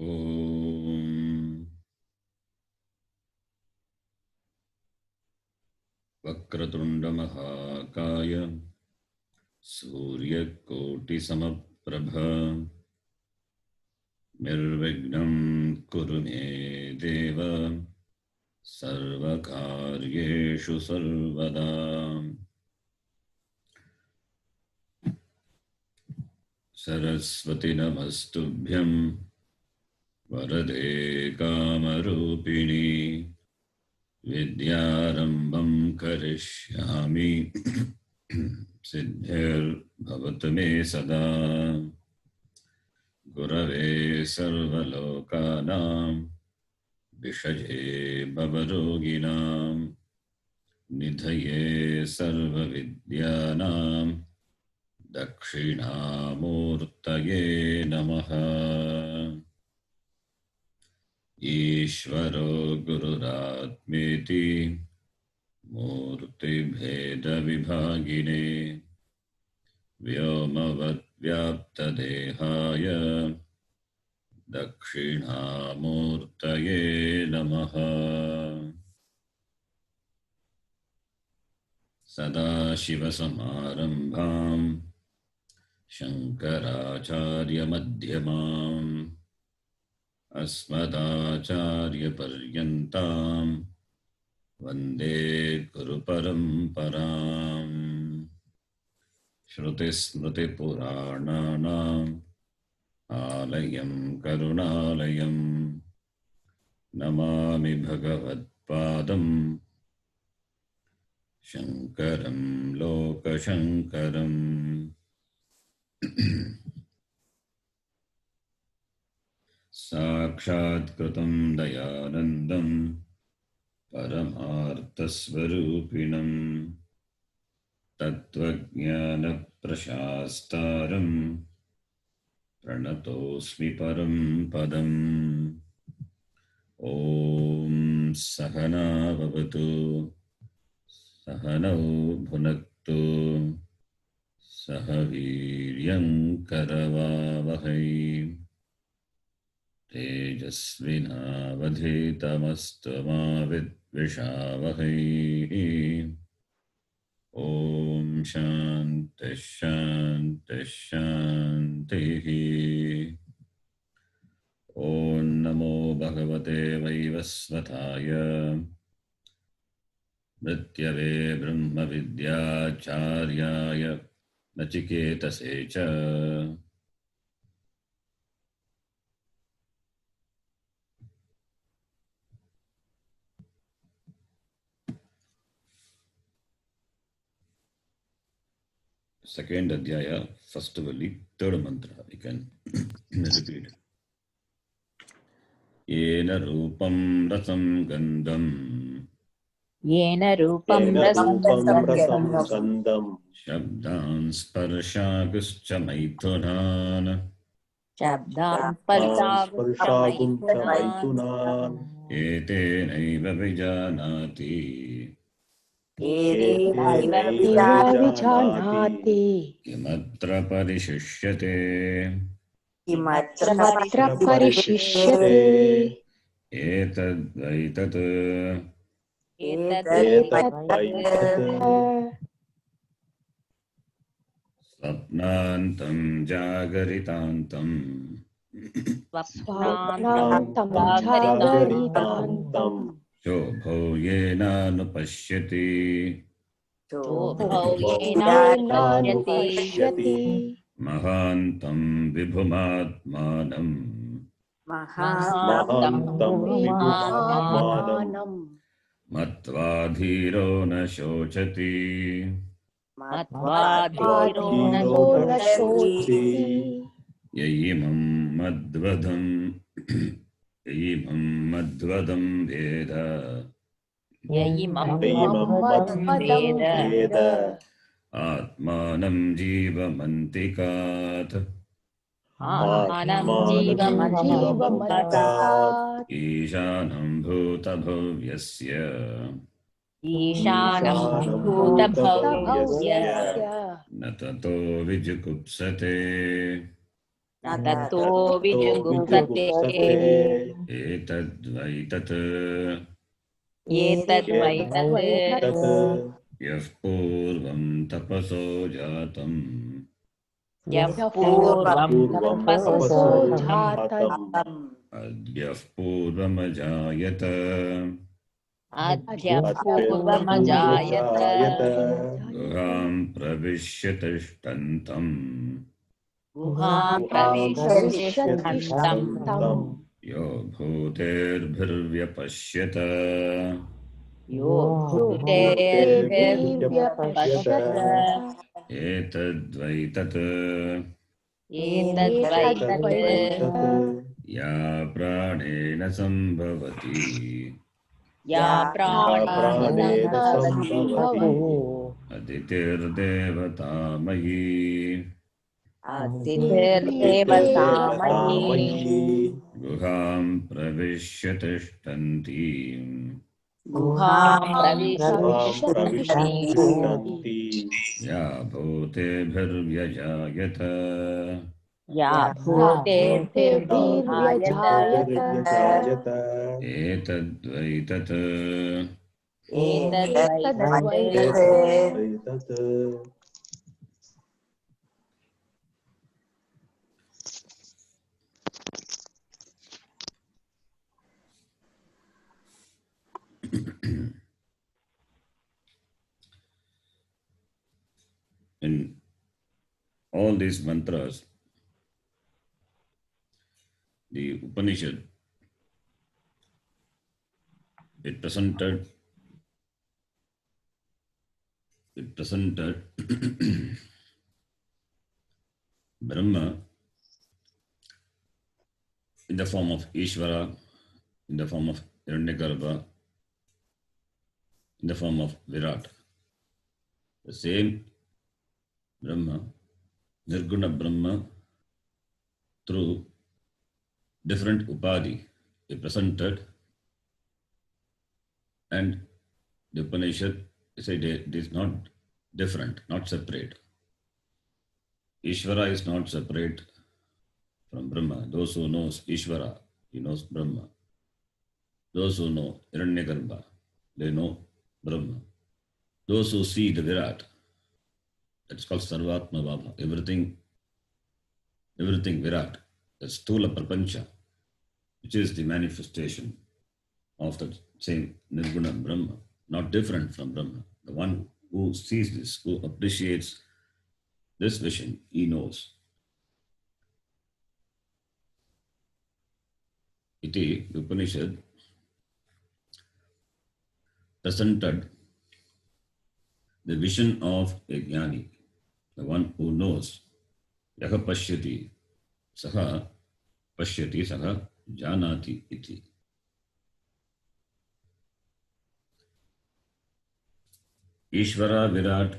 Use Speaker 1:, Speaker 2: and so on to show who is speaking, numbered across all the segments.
Speaker 1: ॐ वक्रतुण्डमहाकाय सूर्यकोटिसमप्रभ निर्विघ्नं कुरु मे देव सर्वकार्येषु सर्वदा। सरस्वती नमस्तुभ्यं वरदे कामरूपिणी विद्यारम्भं करिष्यामि सिद्धिर्भवतु मे सदा। गुरवे सर्वलोकानां विषये भवरोगिणां निधये सर्वविद्यानां दक्षिणामूर्तये नमः। ईश्वरो गुरुरात्मेति मूर्तिभेदविभागिने व्योमवद्व्याप्तदेहाय दक्षिणामूर्तये नमः। सदाशिवसमारम्भां शङ्कराचार्यमध्यमाम् अस्मदाचार्यपर्यन्तां वन्दे गुरुपरम्पराम्। श्रुतिस्मृतिपुराणानाम् आलयं करुणालयं नमामि भगवत्पादं शङ्करं लोकशङ्करम्। साक्षात्कृतं दयानन्दं परमार्थस्वरूपिणं तत्त्वज्ञानप्रशास्तारं प्रणतोऽस्मि परं पदम्। ॐ सहना भवतु सहनौ भुनक्तु सह वीर्यं करवावहै तेजस्विनावधीतमस्तु मा विद्विषावहै। ॐ शान्तिः शान्तिः शान्तिः। ॐ नमो भगवते वैवस्वताय मृत्यवे ब्रह्मविद्याचार्याय नचिकेतसे च second adhyaya, first valli, third mantra. We can repeat. येन रूपं रसं गन्धं
Speaker 2: येन रूपं रसं
Speaker 3: गन्धं
Speaker 1: शब्दान् स्पर्शागुश्च मैथुनान्
Speaker 2: शब्दान् स्पर्शागुश्च
Speaker 1: एतेनैव विजानाति किमत्र परिशिष्यते। एतद्वैतत् स्वप्नान्तं जागरितान्तं शोभो येनानुपश्यति। महान्तं विभुमात्मानं मत्वा धीरो न शोचति। ययिमं मद्वदं वेद आत्मानं जीवमन्तिकात्। ईशानं भूतभव्यस्य न ततो विजुगुप्सते।
Speaker 2: ततो
Speaker 3: ततो
Speaker 2: विजुगुप्सते
Speaker 3: विजुगुप्सते
Speaker 1: एतद्वै तत्
Speaker 2: एतद्वै तत्
Speaker 3: एतद्वैतत्
Speaker 1: यः पूर्वं तपसो जातम्
Speaker 2: यः पूर्वं
Speaker 3: पूर्वं
Speaker 2: तपसो
Speaker 3: तपसो
Speaker 2: जातम्
Speaker 3: जातम्
Speaker 1: अद्यः पूर्वमजायत
Speaker 2: अद्य
Speaker 3: अद्य
Speaker 2: पूर्वमजायत
Speaker 3: पूर्वमजायत
Speaker 1: गुहां प्रविश्य तिष्ठन्तम्
Speaker 2: गुहां
Speaker 3: प्रविश्य
Speaker 2: प्रविश्य तिष्ठन्तम्
Speaker 3: तिष्ठन्तम्
Speaker 1: यो भूतेर्भिर्व्यपश्यत
Speaker 2: यो
Speaker 3: भूतेर्भिर्व्यपश्यत
Speaker 2: भूतेर्भिर्व्यपश्यत
Speaker 1: एतद्वै तत्
Speaker 2: एतद्वै तत्
Speaker 3: एतद्वैतत्
Speaker 1: या प्राणेन सम्भवति
Speaker 2: या
Speaker 3: या
Speaker 2: प्राणेन
Speaker 3: प्राणेन
Speaker 2: सम्भवति
Speaker 3: सम्भवति
Speaker 1: अदितिर्देवता मयि
Speaker 2: अतिथिर्देवतामयी
Speaker 3: देवतामयी
Speaker 1: गुहां प्रविश्य तिष्ठन्तीम्
Speaker 2: गुहां
Speaker 3: गुहां
Speaker 2: प्रविश्य
Speaker 3: प्रविश्य
Speaker 2: तिष्ठन्ति
Speaker 3: तिष्ठन्ति
Speaker 1: या भूतेभिर्व्यजायत
Speaker 2: या
Speaker 3: या
Speaker 2: भूतेर्भिर्विजायत
Speaker 3: भूतेर्व्यजायत
Speaker 1: एतद्वै तत्
Speaker 2: एतद्वै तत्
Speaker 3: एतद्वैतत्
Speaker 1: in all these mantras, the Upanishad, it presented Brahma in the form of Ishvara, in the form of Hiranyagarbha, in the form of Virat. The same Brahma, Nirguna Brahma, through different Upadhi, he presented, and the Upanishad said it is not different, not separate. Ishvara is not separate from Brahma. Those who knows Ishvara, he knows Brahma. Those who know Hiranyagarbha, they know Brahma. Those who see the Virat, it's called Sarvatma Bhava. Everything Virat, the Stula Prapancha, which is the manifestation of the same Nirguna Brahma, not different from Brahma. The one who sees this, who appreciates this vision, he knows. Iti Upanishad presented the vision of a jnani, the one who knows. Yaha pashyati, saha pashyati, saha janati iti. Ishvara Virat,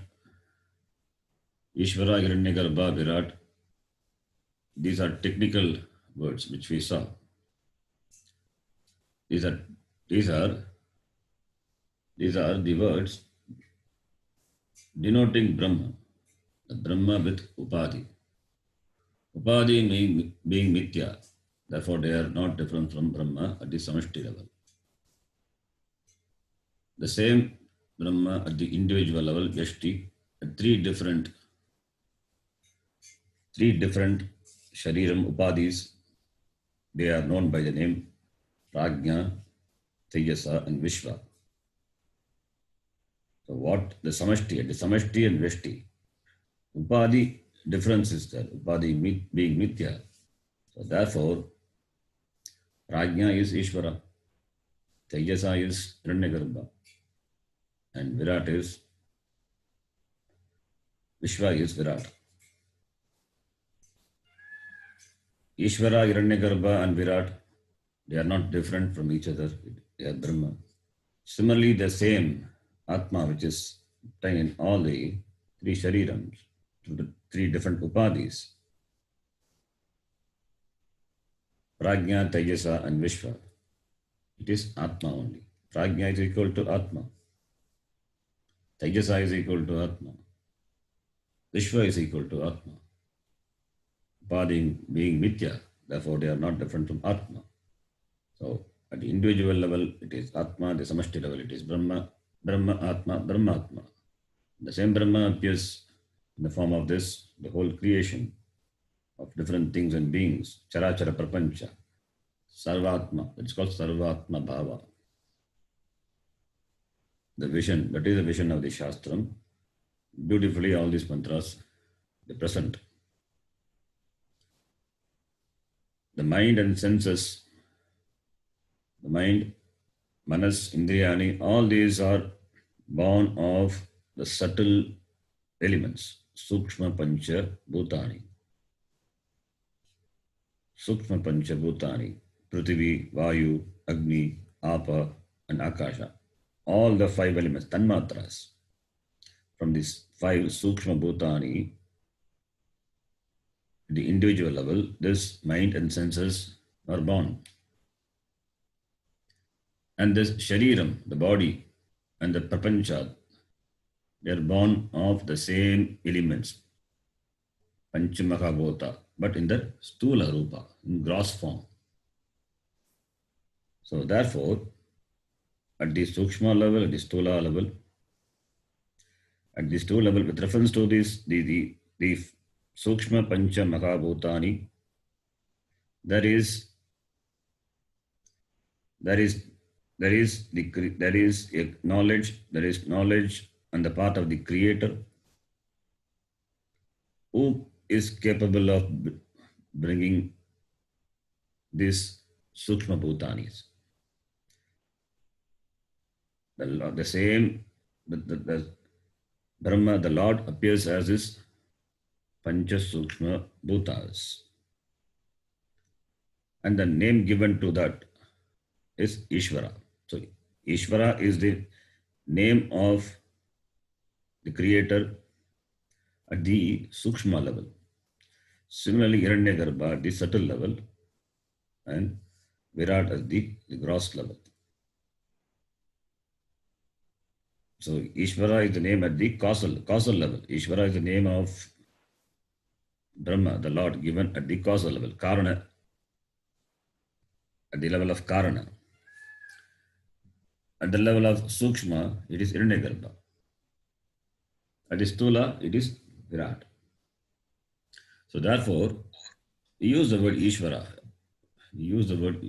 Speaker 1: Ishvara Hiranyagarbha Virat, these are technical words which we saw. These are the words denoting Brahma, the Brahma with Upadhi. Upadhi being Mithya, therefore they are not different from Brahma at the Samashti level. The same Brahma at the individual level, Yashti, at three different Shariram Upadhis, they are known by the name Prajna, Tejasa and Vishwa. So what the Samashti and Vyashti, Upadhi difference is there, Upadhi being Mithya. So therefore, Prajna is Ishvara, Tejasa is Hiranyagarbha, and Virat is Vishwa is Virat. Ishvara, Hiranyagarbha and Virat, they are not different from each other. They are Brahma. Similarly, the same Atma, which is contained in all the three Sharirams, through the three different Upadhis, Prajna, Tejasa and Vishwa, it is Atma only. Prajna is equal to Atma. Tejasa is equal to Atma. Vishwa is equal to Atma. Upadi being Mithya, therefore they are not different from Atma. So at the individual level, it is Atma, the Samashti level, it is Brahma, Brahma Atma, Brahmatma. The same Brahma appears in the form of this, the whole creation of different things and beings, Charachara Prapancha, Sarvatma, it's called Sarvatma Bhava. The vision, that is the vision of the Shastram. Beautifully, all these mantras, they present. The mind and senses, the mind, Manas, Indriyani, all these are born of the subtle elements, Sukshma Pancha Bhutani. Sukshma Pancha Bhutani, Prithvi, Vayu, Agni, Apa, and Akasha. All the five elements, Tanmatras. From these five Sukshma Bhutani, the individual level, this mind and senses are born. And this Shariram, the body, and the Prapancha, they are born of the same elements, Panchamahabhota, but in the Stula Rupa, in gross form. So therefore, at the Sukshma level, at the Stula level, at this two level, with reference to this, the Sukshma Pancha Mahabhutani, there is a knowledge, there is knowledge on the part of the Creator who is capable of bringing these Sukshma Bhutanis. The same, the Brahma, the Lord, appears as his Pancha Sukshma Bhutas. And the name given to that is Ishvara. So Ishvara is the name of the Creator at the Sukshma level. Similarly, Hiranyagarbha at the subtle level and Virat at the gross level. So Ishvara is the name at the causal level. Ishvara is the name of Brahma, the Lord, given at the causal level. Karana, at the level of Karana. At the level of Sukshma, it is Hiranyagarbha. At the Stula, it is Virat. So therefore, we use the word Ishvara. We use the word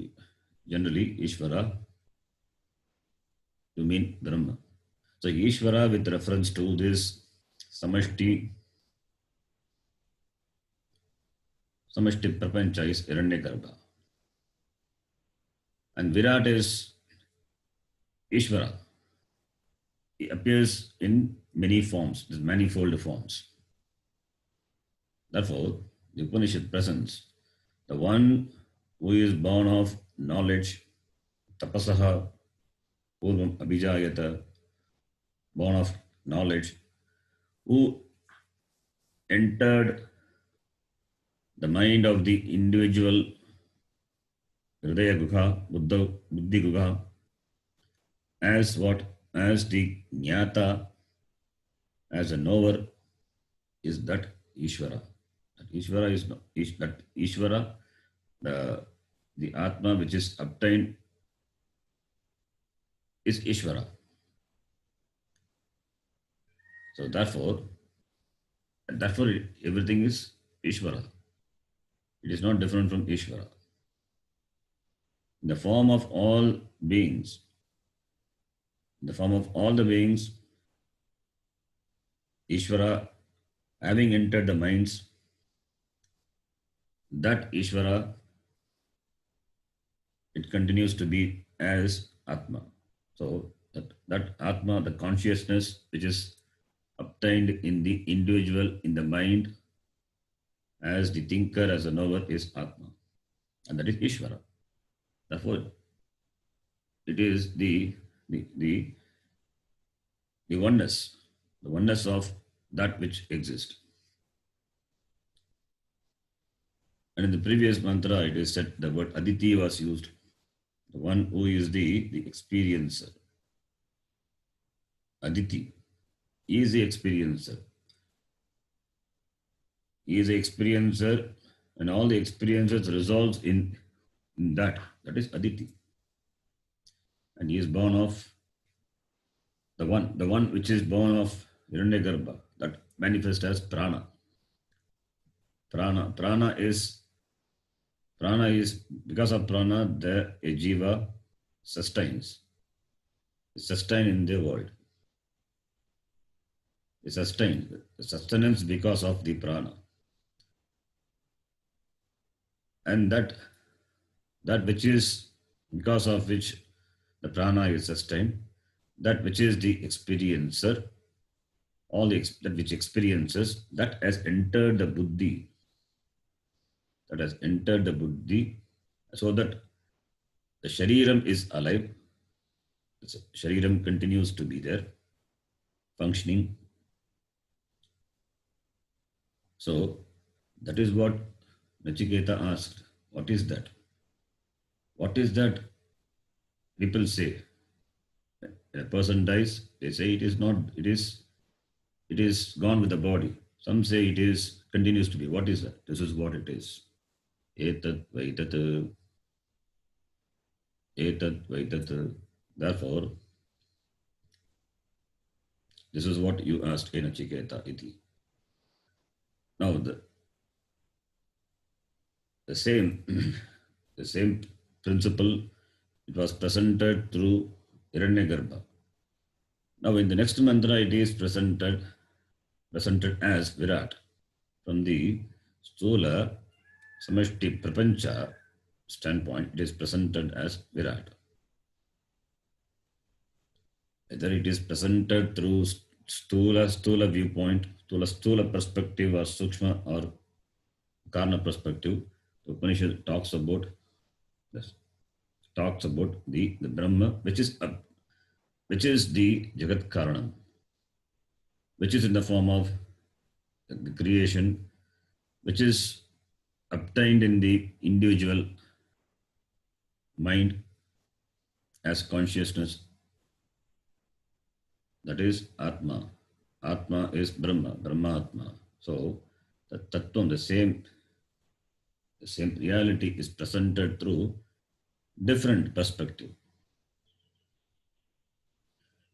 Speaker 1: generally Ishvara to mean Brahma. So Ishvara with reference to this Samashti Prapancha is Hiranyagarbha. And Virat is Ishvara. He appears in many forms, manifold forms. Therefore, the Upanishad presents the one who is born of knowledge, tapasaha, purvam abhijayata, born of knowledge, who entered the mind of the individual Hridaya Guha, Buddhi Guha, as what? As the Jnata, as a knower, is that Ishvara. That Ishvara is that Ishvara, the Atma which is obtained is Ishvara. So therefore everything is Ishvara. It is not different from Ishvara. In the form of all beings, Ishvara, having entered the minds, that Ishvara, it continues to be as Atma. So that Atma, the consciousness which is obtained in the individual, in the mind, as the thinker, as a knower, is Atma. And that is Ishvara. Therefore, it is the oneness of that which exists. And in the previous mantra, it is said the word Aditi was used, the one who is the experiencer. Aditi, he is the experiencer. He is the experiencer and all the experiences resolves in that. That is Aditi. And he is born of the one which is born of Hiranyagarbha, that manifests as prana. Prana is because of prana the a jiva sustains. Sustain in the world. Is sustained. The sustenance because of the prana. And that which is because of which the prana is sustained, that which is the experiencer, that which experiences, that has entered the buddhi. That has entered the buddhi, so that the shariram is alive. The shariram continues to be there, functioning. So that is what Nachiketa asked. What is that? What is that? People say, when a person dies, they say it is not, it is gone with the body. Some say it is continues to be. What is that? This is what it is. Etat vaitat. Etat vaitat. Therefore, this is what you asked in Nachiketa iti. Now the same the same principle, it was presented through Hiranyagarbha. Now in the next mantra it is presented as Virat. From the Stula Samashti Prapancha standpoint, it is presented as Virat. Whether it is presented through Stula viewpoint, Stula perspective, or Sukshma or Karna perspective, the Upanishad talks about this. Talks about the Brahma, which is the Jagat Karanam, which is in the form of the creation, which is obtained in the individual mind as consciousness. That is Atma. Atma is Brahma, Brahma-Atma. So the Tattvam, the same reality is presented through different perspective.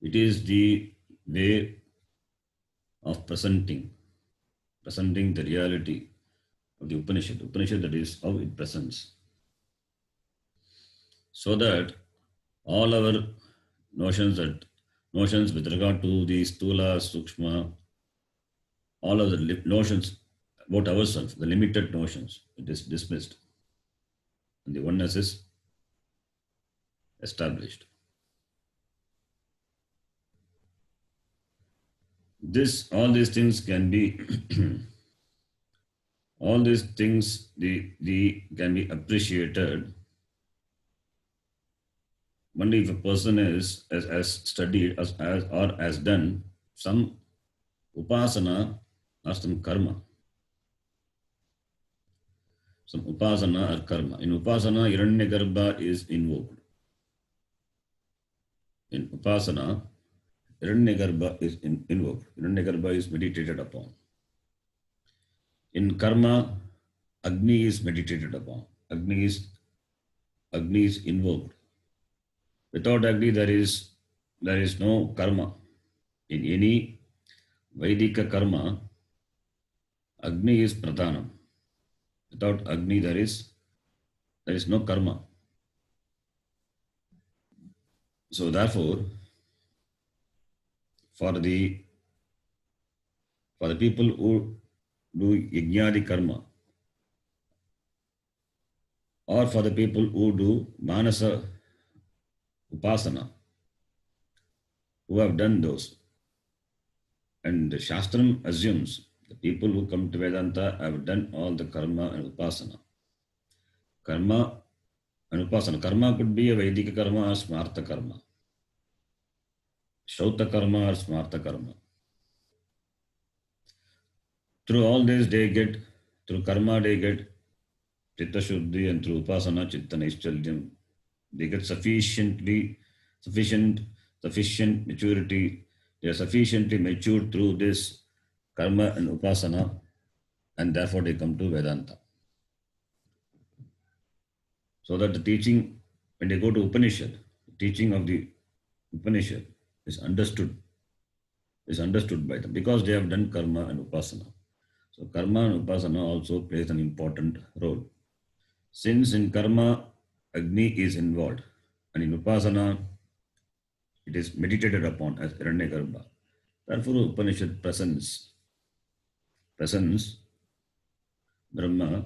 Speaker 1: It is the way of presenting the reality of the Upanishad. Upanishad, that is how it presents. So that all our notions with regard to the Stula, Sukshma, all of the notions about ourselves, the limited notions, it is dismissed. And the oneness is established. All these things can be all these things can be appreciated only if a person has studied or has done some upasana or some karma. Some upasana or karma. In upasana, Hiranyagarbha is invoked. In upasana, Hiranyagarbha is invoked. Hiranyagarbha is meditated upon. In karma, Agni is meditated upon. Agni is invoked. Without Agni, there is no karma. In any Vaidika karma, Agni is pradhanam. Without Agni, there is no karma. So therefore, for the people who do yajnadi karma, or for the people who do manasa upasana, who have done those, and the Shastram assumes the people who come to Vedanta have done all the karma and upasana. Karma and upasana. Karma could be a Vedika karma or smarta karma. Shrauta karma or smarta karma. Through all this through karma they get Chitta Shuddhi, and through upasana Chitta Naischaldyam. They get sufficient maturity. They are sufficiently matured through this karma and upasana, and therefore they come to Vedanta. So that the teaching, when they go to Upanishad, the teaching of the Upanishad is understood by them because they have done karma and upasana. So karma and upasana also plays an important role. Since in karma, Agni is involved, and in upasana, it is meditated upon as Hiranyagarbha. Therefore, Upanishad presents Brahma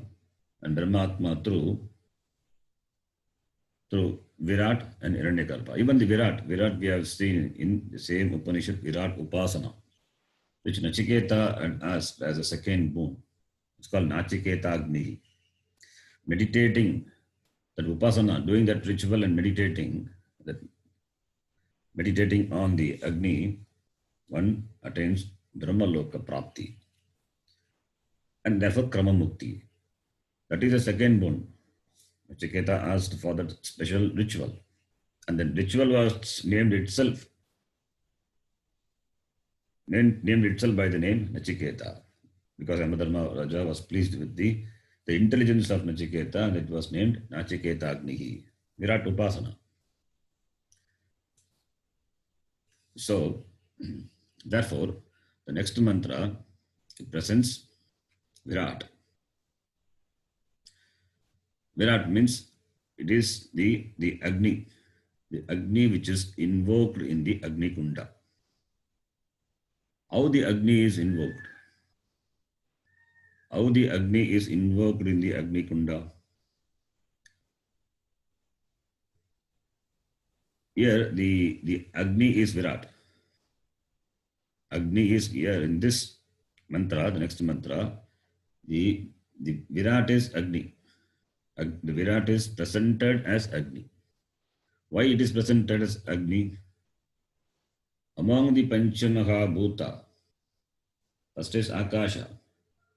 Speaker 1: and Brahmatma through Virat and Hiranyagarbha. Even the Virat we have seen in the same Upanishad, Virat Upasana, which Nachiketa had asked as a second boon. It's called Nachiketa Agni. Meditating that Upasana, doing that ritual and meditating on the Agni, one attains Brahmaloka Prapti and therefore Krama Mukti. That is the second boon. Nachiketa asked for that special ritual, and the ritual was named itself by the name Nachiketa, because Yamadharma Raja was pleased with the intelligence of Nachiketa, and it was named Nachiketa Agnihi, Virat Upasana. So, therefore, the next mantra presents Virat. Virat means it is the Agni which is invoked in the Agni Kunda. How the Agni is invoked? How the Agni is invoked in the Agni Kunda? Here the Agni is Virat. Agni is here in this mantra, the next mantra, the Virat is Agni. The Virat is presented as Agni. Why it is presented as Agni? Among the Panchamaha Bhuta, first is Akasha,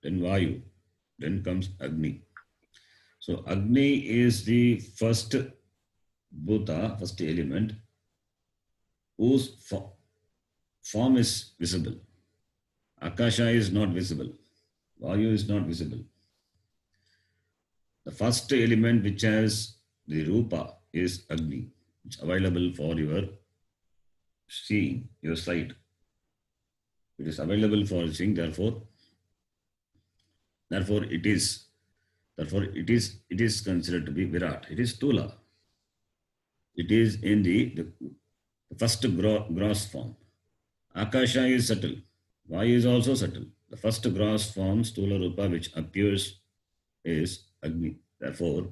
Speaker 1: then Vayu, then comes Agni. So Agni is the first Bhuta, first element, whose form is visible. Akasha is not visible. Vayu is not visible. The first element which has the Rupa is Agni. It's available for your seeing, your sight. It is available for seeing, therefore it is considered to be Virat. It is Stula. It is in the first gross form. Akasha is subtle. Vayu is also subtle. The first gross form, Stula Rupa, which appears is Agni. Therefore,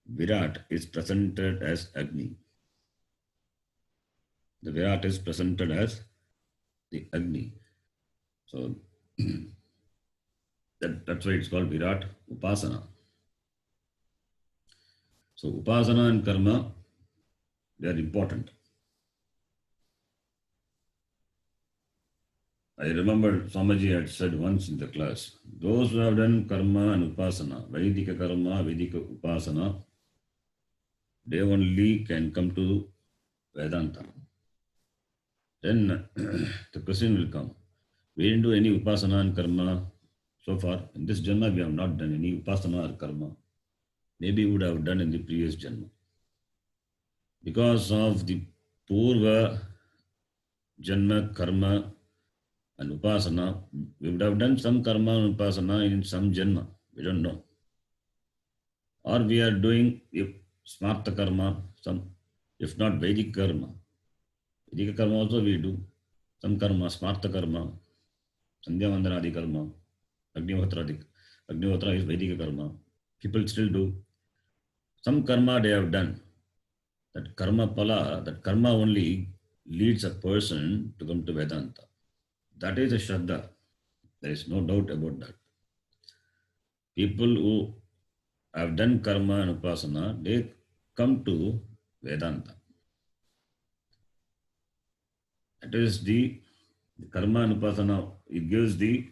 Speaker 1: Virat is presented as Agni. The Virat is presented as the Agni. So, that's why it's called Virat Upasana. So, Upasana and Karma, they are important. I remember Swamiji had said once in the class, those who have done Karma and Upasana, Vedika Karma, Vedika Upasana, they only can come to Vedanta. Then the question will come, we didn't do any Upasana and Karma so far. In this Janma, we have not done any Upasana or Karma. Maybe we would have done in the previous Janma. Because of the Purva Janma, Karma and Upasana, we would have done some Karma and Upasana in some Janma. We don't know. Or we are doing Smarta Karma, if not Vedic Karma. Vedic Karma also we do. Some Karma, Smarta Karma, Sandhya Vandanadi Karma, Agnihotra is Vedic Karma. People still do. Some Karma they have done. That Karma Pala, that Karma only leads a person to come to Vedanta. That is a Shraddha. There is no doubt about that. People who have done Karma and Upasana, they come to Vedanta. That is the Karma and Upasana, it gives the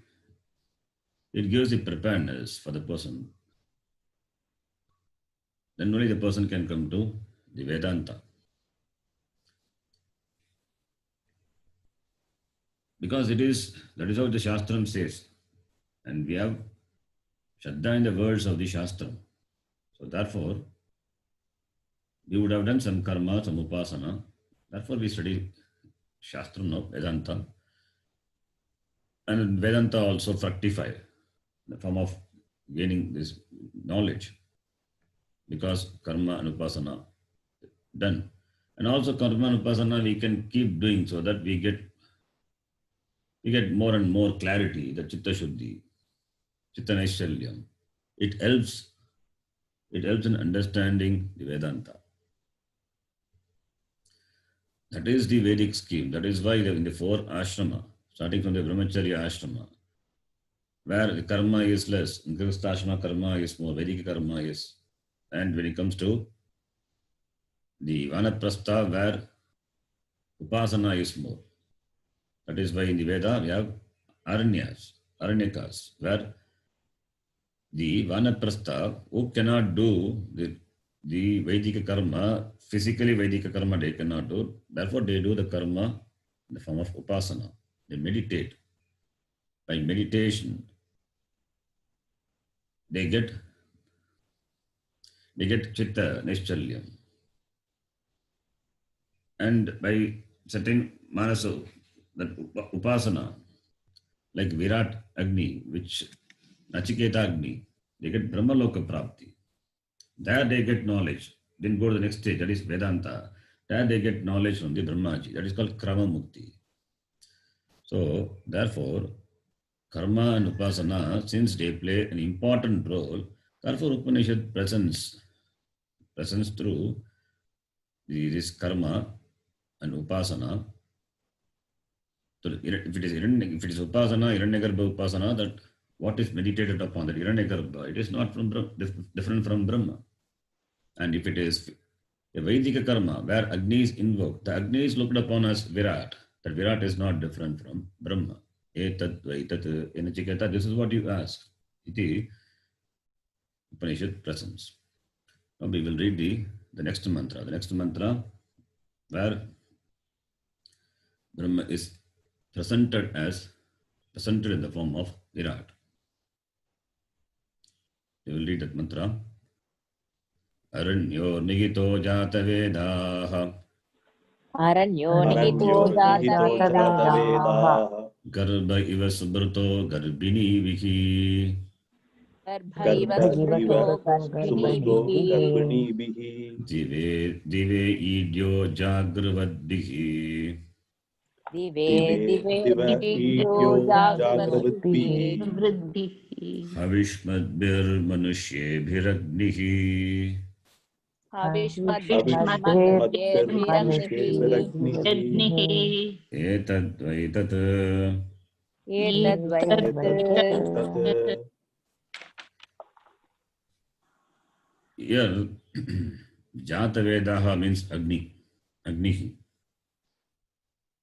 Speaker 1: preparedness for the person. Then only the person can come to the Vedanta. Because that is how the Shastram says. And we have Shraddha in the words of the Shastram. So therefore, we would have done some karma, some upasana. Therefore, we study Shastra now, Vedanta. And Vedanta also fructify the form of gaining this knowledge because karma and upasana done. And also karma and upasana we can keep doing so that we get more and more clarity, the chitta shuddhi, chitta naishalyam. It helps in understanding the Vedanta. That is the Vedic scheme. That is why in the four ashrama, starting from the Brahmacharya ashrama, where the karma is less, in Grihastha karma is more, Vedic karma is. And when it comes to the Vanaprastha, where upasana is more. That is why in the Veda we have Aranyakas, where the Vanaprastha who cannot do the Vedic karma, physically Vedic karma they cannot do. Therefore, they do the karma in the form of upasana. They meditate. By meditation, they get chitta nischalyam. And by certain manasa, that upasana, like Virat Agni, which Nachiketa Agni, they get Brahmaloka Prapti. There they get knowledge. Then go to the next stage, that is Vedanta. There they get knowledge from the Brahmaji. That is called Krama Mukti. So, therefore, karma and upasana, since they play an important role, therefore Upanishad presents through this karma and upasana. So if it is upasana, Hiranyagarbha upasana, that what is meditated upon, that Hiranyagarbha, it is not different from Brahma. And if it is a Vedic karma, where Agni is invoked, the Agni is looked upon as Virat. That Virat is not different from Brahma. Etat Vaitat Enachiketa, this is what you ask. Iti Upanishad presents. Now we will read the next mantra. The next mantra, where Brahma is presented in the form of Virat. We will read that mantra. Aranyo nigito jata vedaha.
Speaker 2: Aranyo
Speaker 3: Aranyo
Speaker 2: nihito
Speaker 3: nihito
Speaker 2: jata
Speaker 3: jatavedaः
Speaker 1: Garbha iva subrto garbini vihi.
Speaker 2: Garbha iva
Speaker 3: गर्भ इव
Speaker 2: smrto
Speaker 3: सुमृतो
Speaker 2: garbhiniभिः
Speaker 3: गर्भिणीभिः
Speaker 1: Dive idyo jagrvaddihi.
Speaker 3: दिवे
Speaker 2: Dive dive
Speaker 3: दिव ईड्यो
Speaker 2: idyo
Speaker 3: जाग्रवद्भिः
Speaker 2: jagravadbhiः
Speaker 4: वृद्धिः
Speaker 1: Havishmadbirmanushyebhiragnihi.
Speaker 2: Havishmadbirmanushyebhiragniः
Speaker 3: अग्निः
Speaker 1: Etadvaitat.
Speaker 2: Etadvaitat
Speaker 3: एतत्
Speaker 1: Here, Jatavedaha means Agni. Agnihi.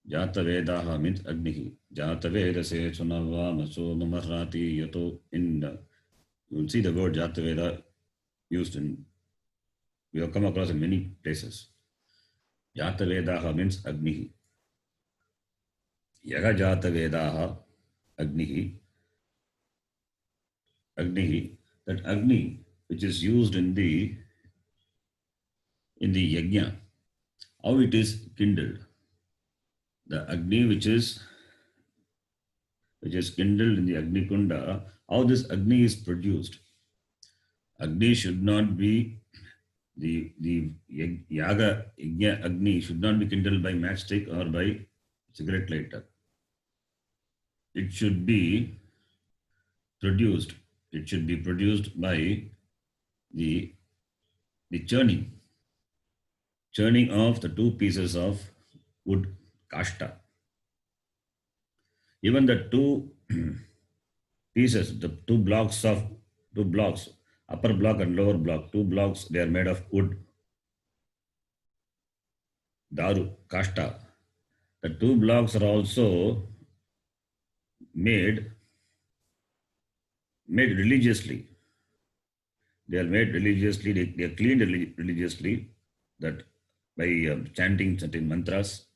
Speaker 1: Jatavedaha means Agnihi. Jatavedase Chunava Maso Mamarati Yato. You will see the word Jataveda used we have come across in many places. Jatavedaha means Agnihi. Yaga Jatavedaha Agnihi. Agnihi. That Agni which is used in the yajna, how it is kindled. The Agni which is kindled in the Agni Kunda, how this Agni is produced. Agni should not be the Yaga Agni should not be kindled by matchstick or by cigarette lighter. It should be produced. It should be produced by the churning of the two pieces of wood, kashta. Even the two pieces, the two blocks, upper block and lower block, two blocks, they are made of wood, daru, kashta. The two blocks are also made religiously. They are made religiously, they are cleaned religiously, that by chanting certain mantras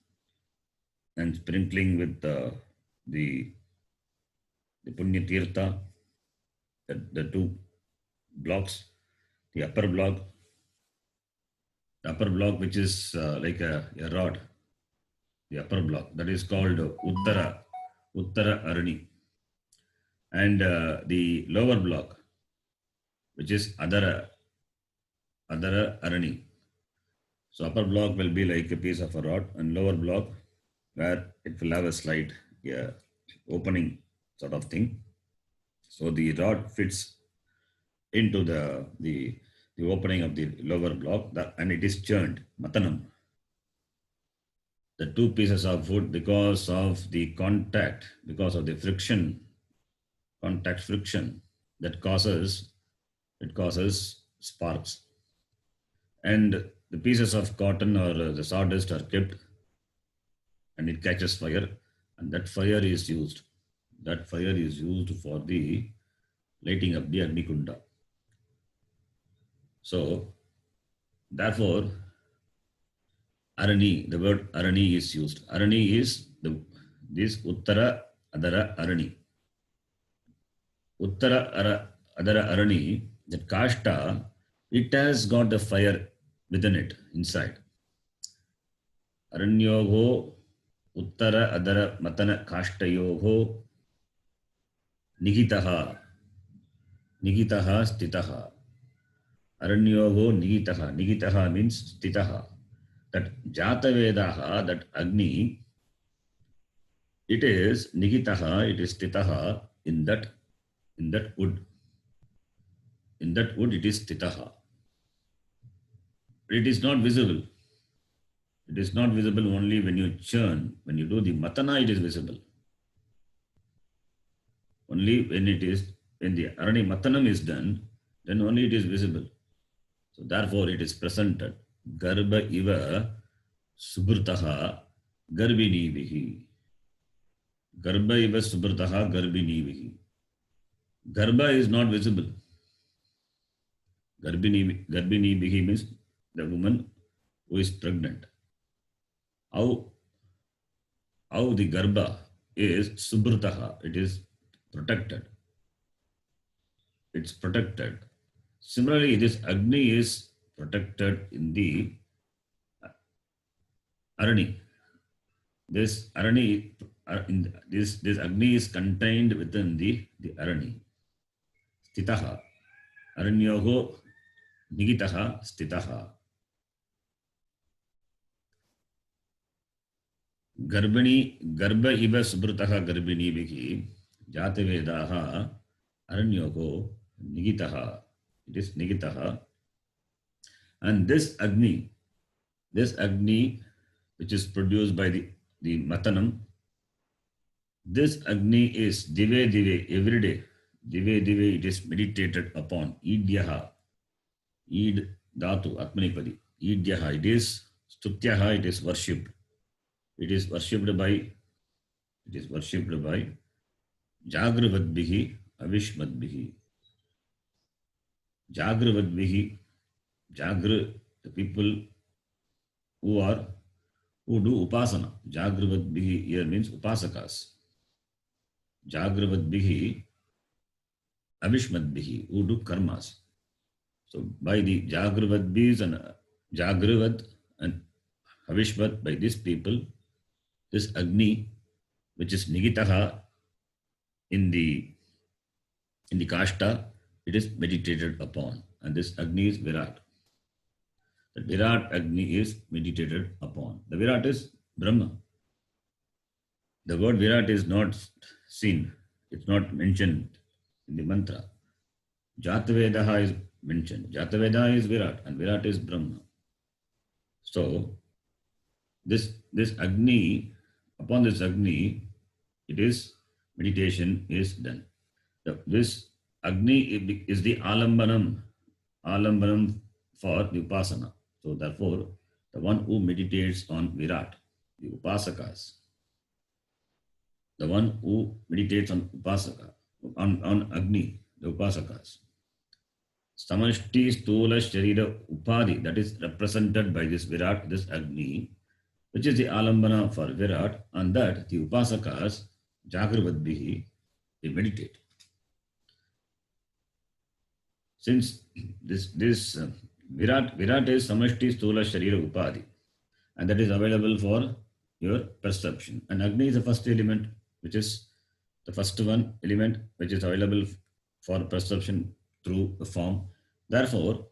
Speaker 1: and sprinkling with the Punya Tirtha, the two blocks, the upper block The upper block, which is like a rod, the upper block, that is called Uttara Arani. And the lower block, which is Adara Arani. So upper block will be like a piece of a rod, and lower block where it will have a slight opening sort of thing. So the rod fits into the opening of the lower block, and it is churned, matanam. The two pieces of wood, because of the contact, because of the friction, contact friction, that causes sparks. And the pieces of cotton or the sawdust are kept, and it catches fire, and that fire is used. That fire is used for the lighting of the Agni Kunda. So, therefore, Arani, the word Arani is used. Arani is this Uttara Adara Arani. Uttara Adara Arani, that Kashta, it has got the fire within it, inside. Aranyoho Uttara Adara Matana Kashtayoho Nigitaha Stitaha. Aranyoho Nigitaha. Nigitaha means Stitaha. That Jatavedaha, that Agni, it is Nigitaha, it is Stitaha in that wood. In that wood it is Stitaha. But it is not visible. It is not visible only when you churn. When you do the matana, it is visible. Only when the Arani Matanam is done, then only it is visible. So therefore it is presented. Garbha iva subrtaha garbinivihi. Garbha iva subrtaha garbinivihi. Garbha is not visible. Garbinivihi means the woman who is pregnant. How the Garbha is subrtaha, it is protected. It's protected. Similarly, this Agni is protected in the Arani. This Arani, this Agni is contained within the Arani. Stitaha. Aranyoho Nigitaha Stitaha. Garbha iva subrtaha garbini bhi Jatavedaha Aranyoho Nigitaha. It is Nigitaha. And this Agni, which is produced by the Matanam, this Agni is Dive every day. Dive it is meditated upon. Idyaha. Id Dhatu Atmanipadi. Idyaha, it is Stutyaha, it is worshipped. It is worshipped by Jagravadbihi Avishmadbihi. Jagravadbihi, the people who do upasana. Jagravadbihi here means upasakas. Jagravadbihi Avishmadbihi, who do karmas. So by the Jagravadbis and Jagravad and Avishmad, by these people, this Agni, which is Nigitaha in the Kashta, it is meditated upon. And this Agni is Virat. The Virat Agni is meditated upon. The Virat is Brahma. The word Virat is not seen. It's not mentioned in the mantra. Jatavedaha is mentioned. Jataveda is Virat and Virat is Brahma. So, this Agni, upon this Agni, it is meditation is done. This Agni is the alambanam for the upasana. So therefore, the one who meditates on Virat, the upasakas, the one who meditates on upasaka, on Agni, the upasakas. Samashti Stula Sharira Upadhi, that is represented by this Virat, this Agni, which is the alambana for Virat, and that the upasakas, Jagravadbihi, they meditate. Since this Virat is Samashti Stula Sharira Upadi, and that is available for your perception. And Agni is the first element, which is the first one element which is available for perception through the form. Therefore,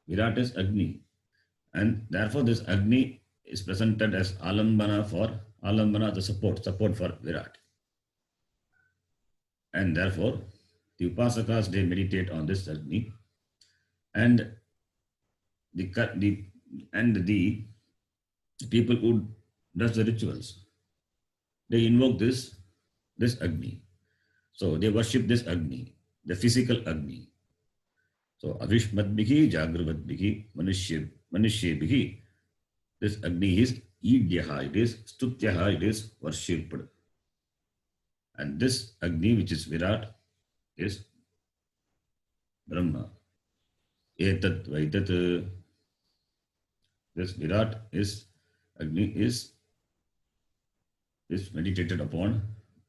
Speaker 1: Virat is Agni, and therefore this Agni is presented as Alambana, the support for Virat. And therefore, the Upasakas, they meditate on this Agni, and the people who does the rituals, they invoke this Agni. So they worship this Agni, the physical Agni. So Avishmadbihi, Jagravadbihi, Manushyebihi, this Agni is Idyaha, it is Stutyaha, it is worshipped. And this Agni, which is Virat, is Brahma. Etat Vaitat. This Virat is Agni is meditated upon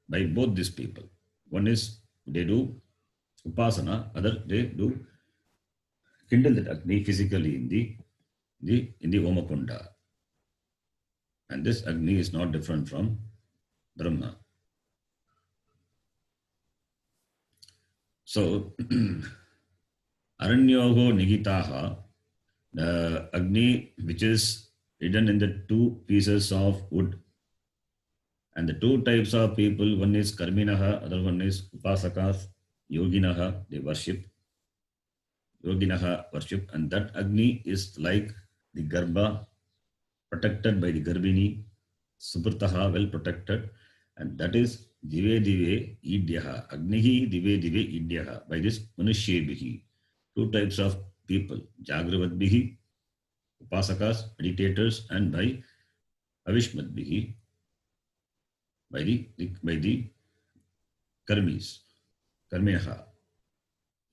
Speaker 1: by both these people. One is they do upasana, other they do kindle that Agni physically in the Homakunda. And this Agni is not different from Brahma. So Aranyoho Nigitaha, the Agni which is hidden in the two pieces of wood. And the two types of people, one is Karminaha, other one is Upasakas, Yoginaha, they worship. Yoginaha worship, and that Agni is like the Garbha, protected by the Garbhini, Suprataha, well protected, and that is Dive Dive Idyaha, Agnihi Dive Dive Idyaha, by this Manushyebihi. Two types of people, Jagravadbihi, Upasakas, meditators, and by Avishmadbihi, by the Karmis, Karminaha.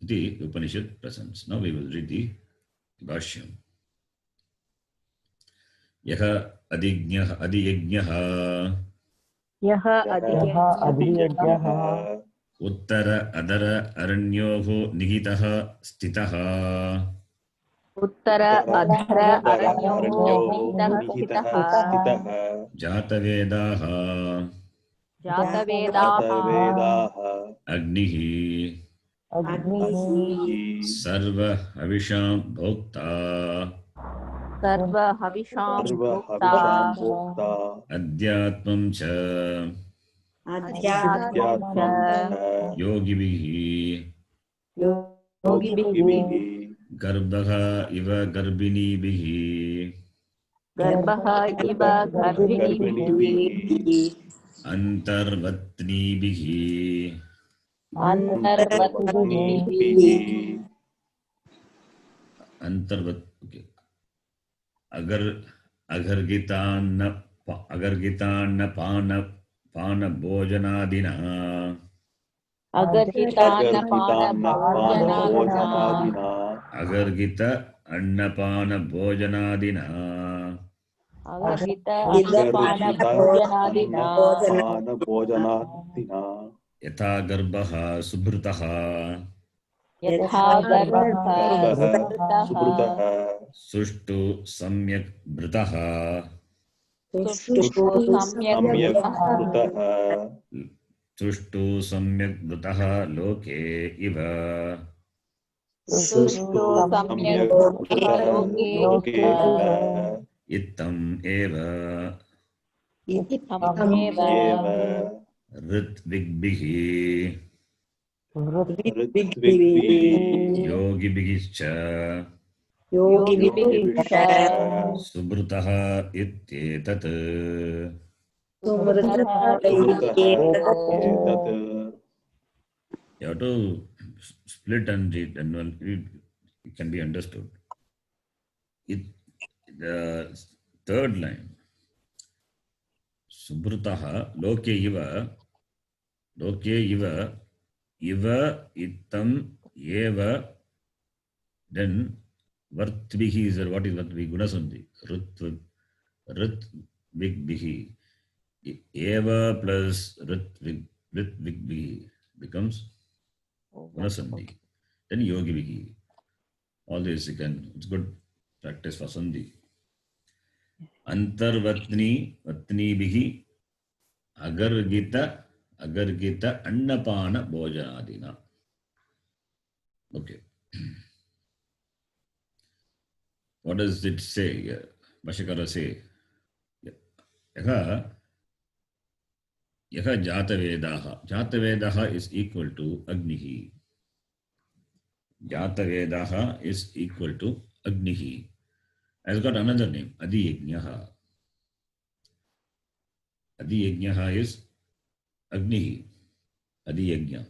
Speaker 1: The Upanishad presents. Now we will read the Bhashyam. Yaha adiyajnaha
Speaker 2: यः
Speaker 3: अधियज्ञः
Speaker 1: uttara adara aranyoho nigitaha stitaha
Speaker 2: उत्तर अधर अरण्योः
Speaker 3: निहितः
Speaker 2: स्थितः
Speaker 3: स्थितः
Speaker 1: jatavedaha
Speaker 2: जातवेदाः
Speaker 1: agnihi sarva havisham bhokta
Speaker 2: सर्व हविषां भोक्ता
Speaker 3: सर्वहविषां भोक्ता
Speaker 1: adhyatmam cha
Speaker 3: अध्यात्मं च
Speaker 1: yogibihi
Speaker 2: योगिभिः
Speaker 1: garbhaha iva garbhinibihi
Speaker 2: गर्भः इव गर्भिणीभिः
Speaker 1: antarvatnibihi
Speaker 2: अन्तर्वत्निभिः
Speaker 1: अंतर्वत okay. अगर्गितान्न पान भोजनादिना
Speaker 3: अगर्हितान्नपानभोजनादिना
Speaker 1: अगर्गित अन्नपान भोजनादिना
Speaker 3: अगर्हितान्नपानभोजनादिना
Speaker 1: यथा गर्भः सुभृतः
Speaker 2: यथा गर्भः
Speaker 3: सुभृतः
Speaker 1: सुष्टु सम्यक् भृतः
Speaker 3: सम्यक् भृतः
Speaker 1: सुष्टु सम्यक् भृतः लोके इव
Speaker 3: सम्यक् भृतः लोके इव
Speaker 1: इत्थम् एव ऋत्विग्भिः योगिभिश्च सुभृतः इत्येतत् You have to split and read, and it can be understood. The third line, Subrutaha loke iva ittam eva, then vartvihi is what is vartvihi? Gunasandhi. Ritvigbihi. Eva plus ritvigbihi becomes Gunasandhi. Then yogibihi. All this you can, it's good practice for Sandhi. Antarvatni, Vatni bihi, Agargita, Agargita, Annapana, Bhojanadina. Okay. What does it say here? Bhashakara say, Yaha Jatavedaha. Jatavedaha is equal to Agnihi. Jatavedaha is equal to Agnihi. Has got another name, Adiyajnaha. Adiyajnaha is Agnihi. Adiyajna.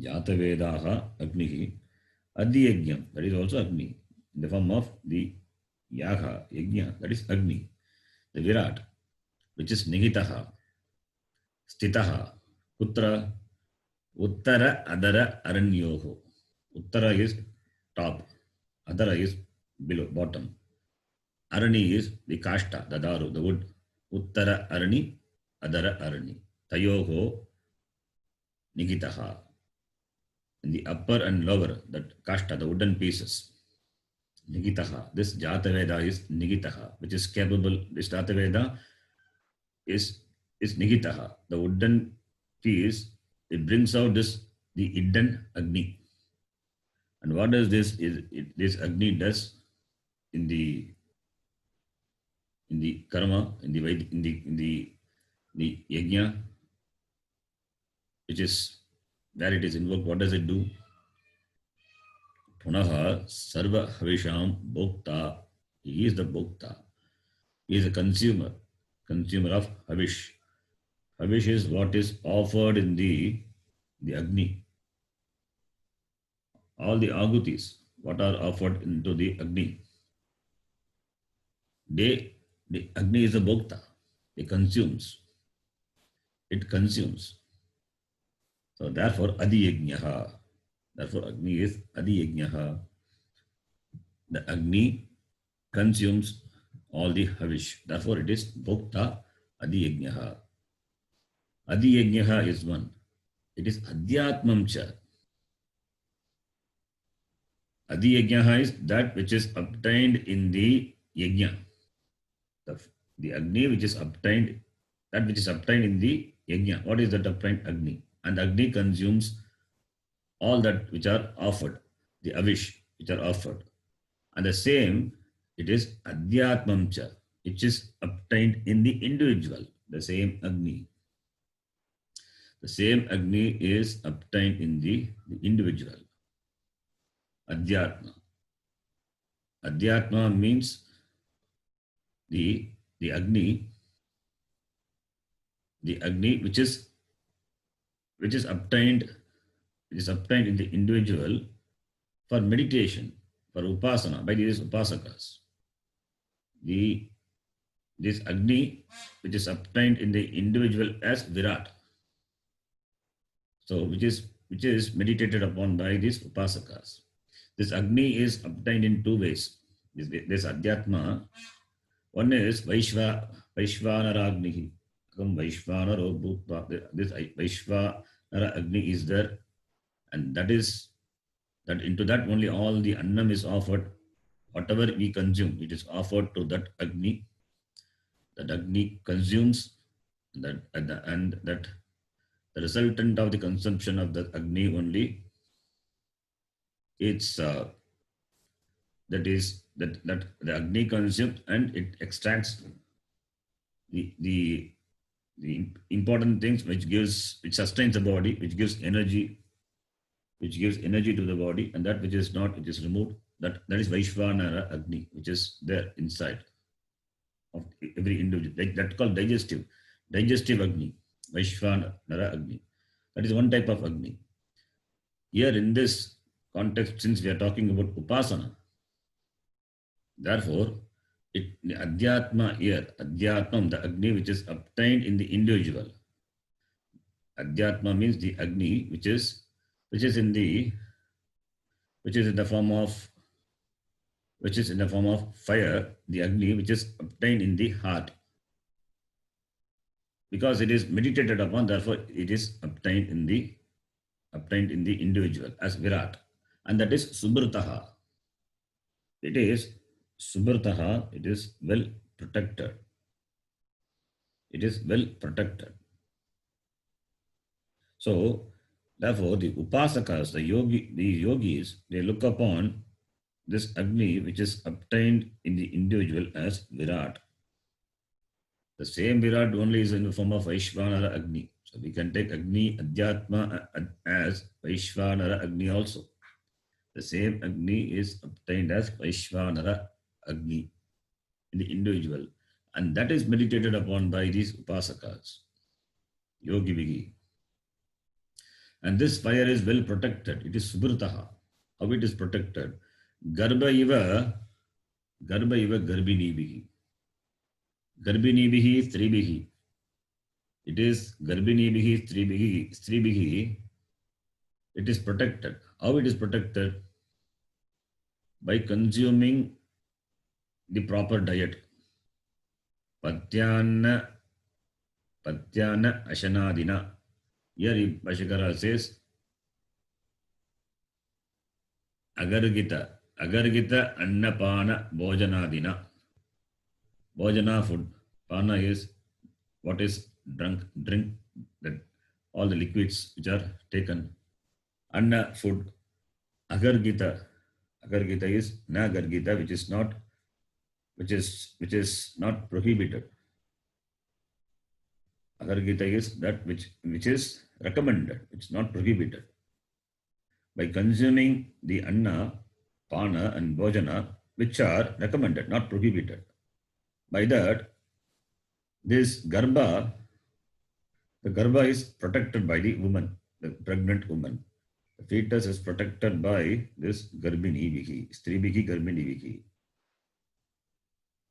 Speaker 1: Jatavedaha Agnihi. Adiyajnam, that is also Agni. In the form of the Yaha, Yajna, that is Agni. The Virat, which is Nigitaha, Stitaha, Kutra, Uttara, Adara, Aranyoho. Uttara is top, Adara is below, bottom. Arani is the Kashta, the Daru, the wood. Uttara Arani, Adara Arani. Tayoho, Nigitaha. In the upper and lower, that Kashta, the wooden pieces. Nigitaha. This Jataveda is Nigitaha, which is capable. This Jataveda is Nigitaha. The wooden piece, it brings out this, the hidden Agni. And what does this this Agni does in the karma, in the yajna, which is where it is invoked? What does it do? Punaha sarva havisham bhokta. He is the bhokta. He is a consumer of havish. Havish is what is offered in the Agni. All the agutis, what are offered into the Agni. The Agni is a bhokta. It consumes. So therefore, Adiyajnaha. Therefore, Agni is Adiyajnaha. The Agni consumes all the havish. Therefore, it is bhokta Adiyajnaha. Adiyajnaha is one. It is Adhyatmam cha. Adiyajnaha is that which is obtained in the yajna. The Agni which is obtained, that which is obtained in the yajna. What is that obtained? Agni. And Agni consumes all that which are offered, the avish which are offered. And the same, it is Adhyatmam cha, which is obtained in the individual, the same Agni. The same Agni is obtained in the individual. Adhyatma. Adhyatma means the Agni which is obtained in the individual for meditation, for upasana, by these upasakas. This Agni which is obtained in the individual as Virat. So which is meditated upon by these upasakas. This Agni is obtained in two ways. This Adhyatma, one is Vaishvanaragnihi. Vaishvanaro Bhutva. This Vaishvanara Agni is there, and that into that only all the annam is offered. Whatever we consume, it is offered to that Agni. That Agni consumes that, and that the resultant of the consumption of the Agni only, it's that the Agni consumes and it extracts the important things which sustains the body, which gives energy to the body, and that which is not, it is removed. That is Vaishvanara Agni, which is there inside of every individual. That's called digestive Agni, Vaishvanara Agni. That is one type of Agni. Here in this context, since we are talking about Upasana, therefore, the Adhyatma here, Adhyatmam, the Agni which is obtained in the individual. Adhyatma means the Agni which is in the form of fire, the Agni which is obtained in the heart. Because it is meditated upon, therefore it is obtained in the individual as Virat. and that is Subrtaha. It is Subrtaha, it is well protected. It is well protected. So, therefore, the Upasakas, the yogis, they look upon this Agni which is obtained in the individual as Virat. The same Virat only is in the form of Vaishvanara Agni. So we can take Agni Adhyatma as Vaishvanara Agni also. The same Agni is obtained as Vaishvanara Agni in the individual. And that is meditated upon by these Upasakas, Yogi Vigi. And this fire is well protected. It is Subrtaha. How it is protected? Garbha iva Garbini Bihi. Garbini Bihi Stribihi. It is Garbini Bihi Stribihi. It is protected. How it is protected? By consuming the proper diet. Patyana Ashanadina. Here Bhashikara says Agargita Annapana Bhojanadina. Bhojana food. Pana is what is drink, that all the liquids which are taken. Anna food. Agargita is Nagargita, which is not prohibited. Agargita is that which is recommended, which is not prohibited. By consuming the Anna, Pana and Bhojana, which are recommended, not prohibited. By that, this Garbha, the Garbha is protected by the woman, the pregnant woman. The fetus is protected by this Garbini Vihi, Stribihi Garbini Vihi.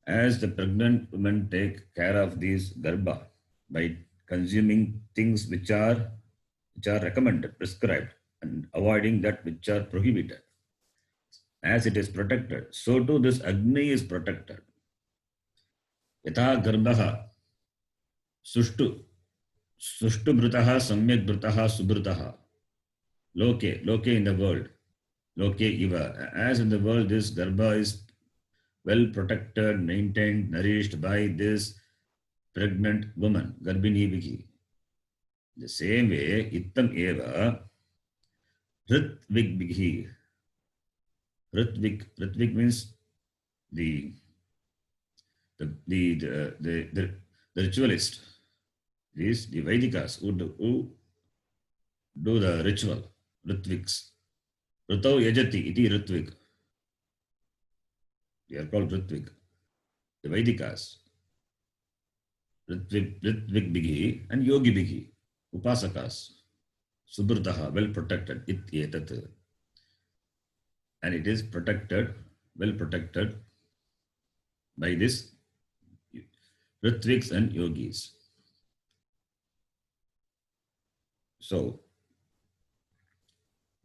Speaker 1: As the pregnant women take care of these Garbha by consuming things which are recommended, prescribed, and avoiding that which are prohibited. As it is protected, so too this Agni is protected. Yatha Garbha Sushtu Brutaha Samyak Brutaha Subrutaha Loke in the world, Loke Iva. As in the world, this Garbha is well protected, maintained, nourished by this pregnant woman, Garbini Viki. The same way, Ittam Eva, Ritvik Bighi. Ritvik means the ritualist. These the Vedikas who do the ritual, Ritviks. Ritau Yajati iti Ritvik. They are called Ritvik. The Vedikas. Ritvik Bighi and Yogi Bighi. Upasakas. Subrtaha, well protected. It and it is protected, well protected by this Ritviks and Yogis. So,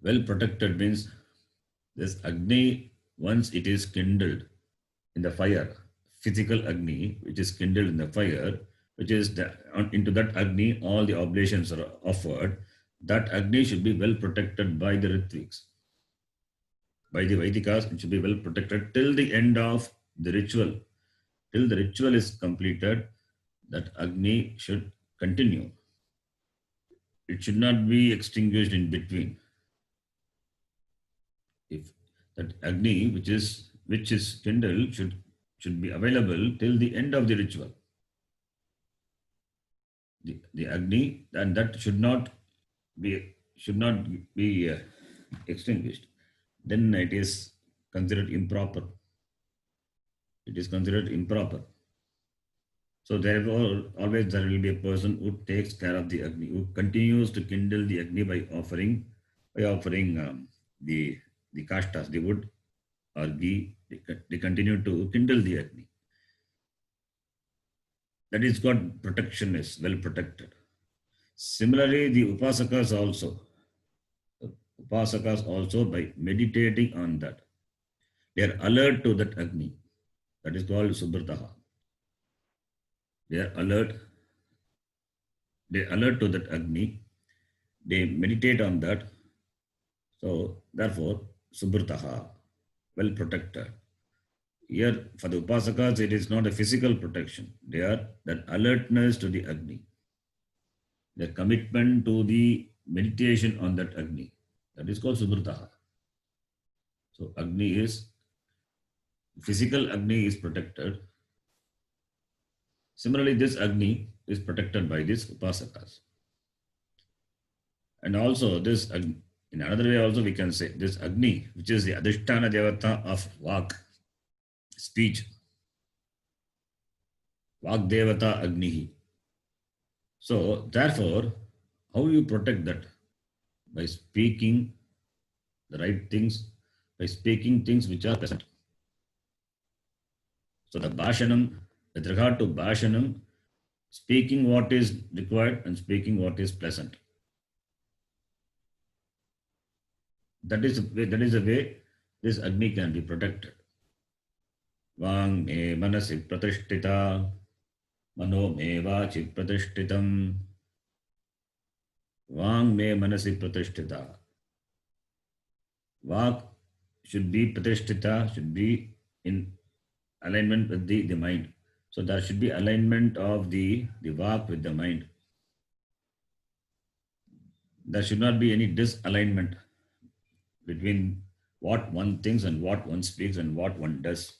Speaker 1: well protected means this Agni, once it is kindled in the fire, physical Agni, which is kindled in the fire, which is into that Agni, all the oblations are offered. That Agni should be well protected by the Ritviks. By the Vedikas, it should be well protected till the end of the ritual. Till the ritual is completed, that Agni should continue. It should not be extinguished in between. If that Agni, which is kindled, should be available till the end of the ritual. The Agni, and that should not be extinguished. Then it is considered improper. It is considered improper. So therefore, always there will be a person who takes care of the Agni, who continues to kindle the Agni by offering the kashtas, the wood or ghee. They continue to kindle the Agni. That is called protection, is well protected. Similarly, the Upasakas also by meditating on that, they are alert to that Agni. That is called Subrtaha. They are alert. They alert to that Agni. They meditate on that. So therefore, Subrtaha, well protected. Here, for the Upasakas, it is not a physical protection. They are that alertness to the Agni, their commitment to the meditation on that Agni. That is called Subrtaha. So, Agni is, physical Agni is protected. Similarly, this Agni is protected by these Upasakas. And also, this Agni, in another way, also we can say this Agni, which is the Adhisthana Devata of Vak, speech. Vak Devata Agnihi. So, therefore, how you protect that? By speaking the right things, by speaking things which are pleasant. So, the Bhashanam, with regard to Bhashanam, speaking what is required and speaking what is pleasant. That is the way this Agni can be protected. Vang me manasi pratishtita, mano me vachi pratishtitam. Vang me manasi pratishtita. Vak should be pratishtita, should be in alignment with the mind. So there should be alignment of the Vak with the mind. There should not be any disalignment between what one thinks and what one speaks and what one does.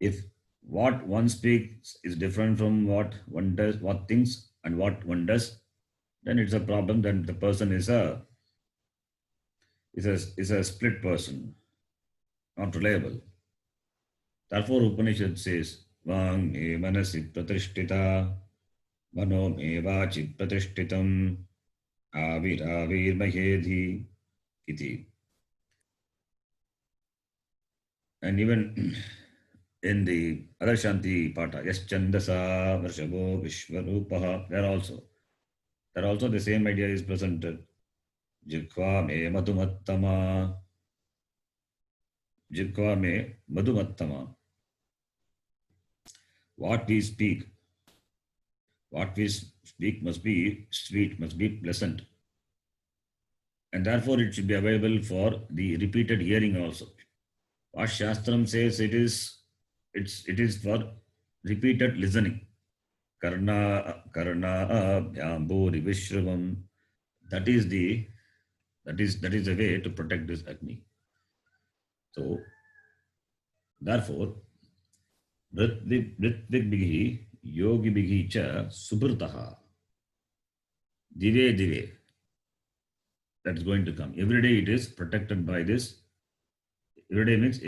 Speaker 1: If what one speaks is different from what one does, what thinks and what one does, then it's a problem. Then the person is a split person, not reliable. Therefore, Upanishad says, Vang me manasi pratishtita, mano me vachi pratishtitam, avir mahedhi iti. And even in the other Shanti Pata, Yes Chandasa Varshavo Vishwarupaha, there also the same idea is presented. Jikva me madhumattama. Jikva me madhumattama. What we speak must be sweet, must be pleasant. And therefore it should be available for the repeated hearing also. What Shastram says, it is for repeated listening. Karna Bhuri Vishravam. That is the way to protect this Agni. So therefore, Ritvigbihi Yogibihi cha Subrtaha. Dive. That is going to come. Every day it is protected by this. Every day means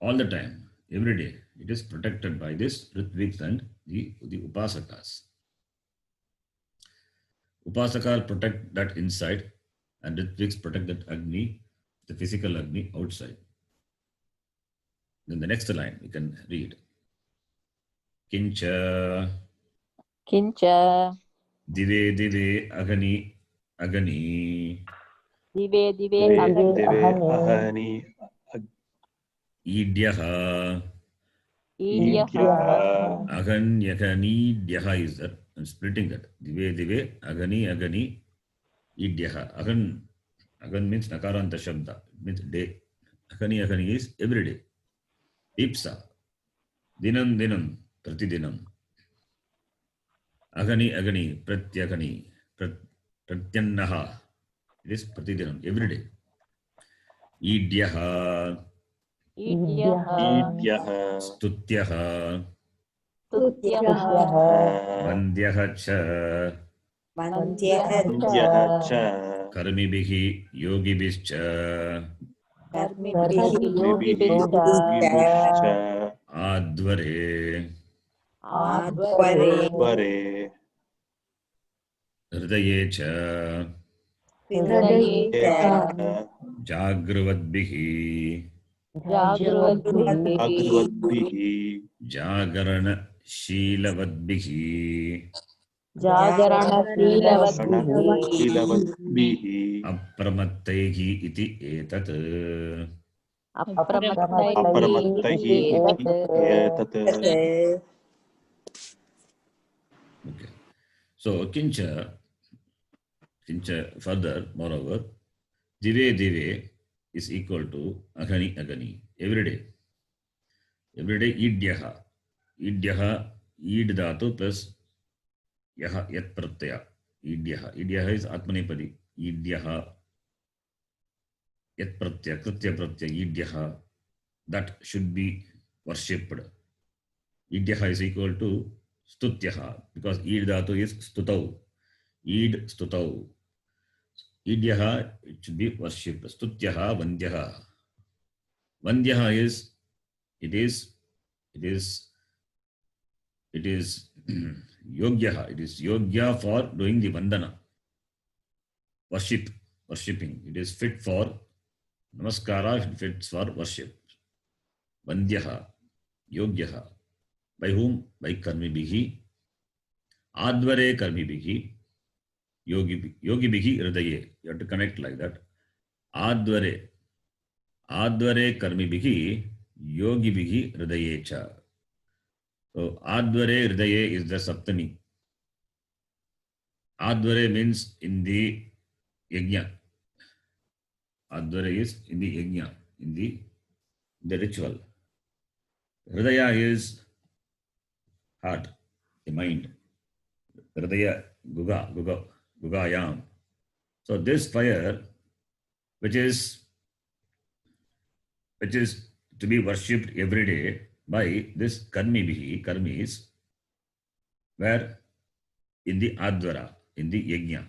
Speaker 1: all the time. Every day it is protected by this Ritviks and the Upasakas. Upasakas protect that inside and Ritviks protect that Agni, the physical Agni outside. Then the next line we can read. Kincha Dive Agani
Speaker 2: Dive
Speaker 3: ahani
Speaker 1: Idyaha
Speaker 2: Idyaha
Speaker 1: Aganyakani is that. I'm splitting that. Dive Agani Idyaha. Agan means Nakaranta Shabda. It means day. Agani is every day. Ipsa. Dinam. Pratidinam. Agani. Pratyagani. Pratyannaha. It is Pratidinam. Every day. Idyaha.
Speaker 3: idyaha
Speaker 1: Stutyaha. Vandyaha cha.
Speaker 3: indyaha cha
Speaker 1: Karmibihi yogibhischa.
Speaker 3: karmibihi yogibhischa
Speaker 1: Advare.
Speaker 3: advare
Speaker 1: Hridaye cha. Jagravadbihi.
Speaker 3: agrivadbihi
Speaker 1: Jagarana Sheelavadbihi.
Speaker 3: Shilavadbihi
Speaker 1: Apramattaihi iti etat.
Speaker 3: Apramattaihi iti etat.
Speaker 1: Okay. So kincha further, moreover, dive is equal to agani, agani. Every day. Every day, idyaha. Idyaha, id dhatu plus yaha, yat pratyaya. Idyaha. Idyaha is atmanipadi. Idyaha, yat pratyaya, kritya pratyaya, idyaha. That should be worshipped. Idyaha is equal to stutyaha because id dhatu is stutau. Id stutau. Idyaha, it should be worshipped. Stutyaha, vandyaha. Vandyaha is, it is yogyaha. It is yogya for doing the vandana. Worshipping. It is fit for namaskara, it fits for worship. Vandyaha, yogyaha. By whom? By karmibihi. Advare karmibihi. Yogibihi hridaye. You have to connect like that. Advare karmibihi. Yogibihi hridaye cha. So advare hridaye is the saptami. Advare means in the yajna. Advare is in the yajna, in the ritual. Hridaya is heart, the mind. Hridaya, gugayam. So this fire, which is to be worshipped every day by this karmis, where in the advara, in the yajna.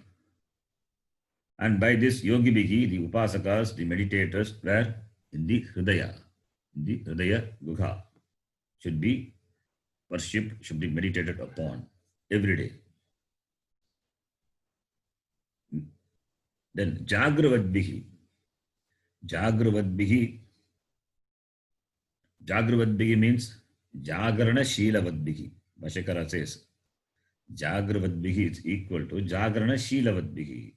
Speaker 1: And by this yogibihi, the upasakas, the meditators, were in the hridaya gugha, should be worshipped, should be meditated upon every day. Then jagravadbihi means jagarana shilavadbihi. Bhashakara says jagravadbihi is equal to jagarana shilavadbihi.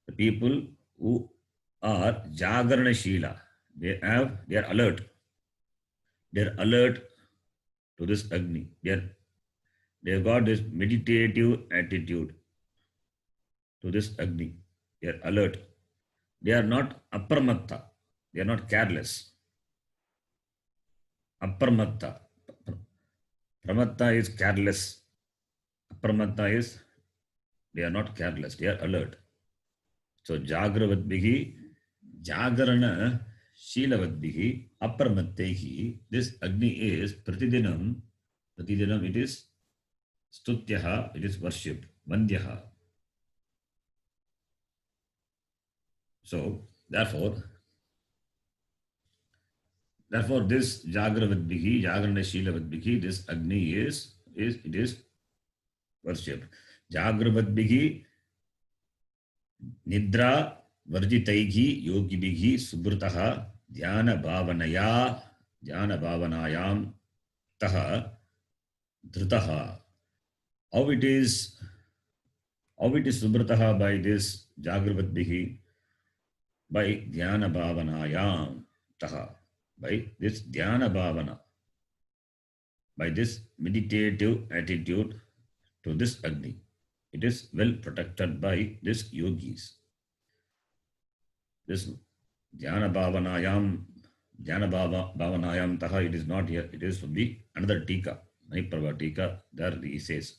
Speaker 1: The people who are jagarana shila, they are alert. They are alert to this agni. They have got this meditative attitude to this agni. They are alert. They are not apramatta. They are not careless. Apramatta. Pramatta is careless. Apramatta is they are not careless. They are alert. So jagravadbihi, jagarana shilavadbihi, apramattaihi. This agni is pratidinam it is stutyaha, it is worship, vandyaha. So therefore this jagravadbihi, jagarana shilavadbihi, this agni is worship. Jagravadbihi nidra varjitaihi yogibihi subrutaha dhyana bhavanayam taha dhrutaha. How it is subrutaha by this jagravadbihi? By dhyana bhavanayam taha. By this dhyana bhavana. By this meditative attitude to this agni. It is well protected by this yogis. This dhyana bhavanayam taha, it is not here. It is from the another tika, Maniprabha tika. There he says,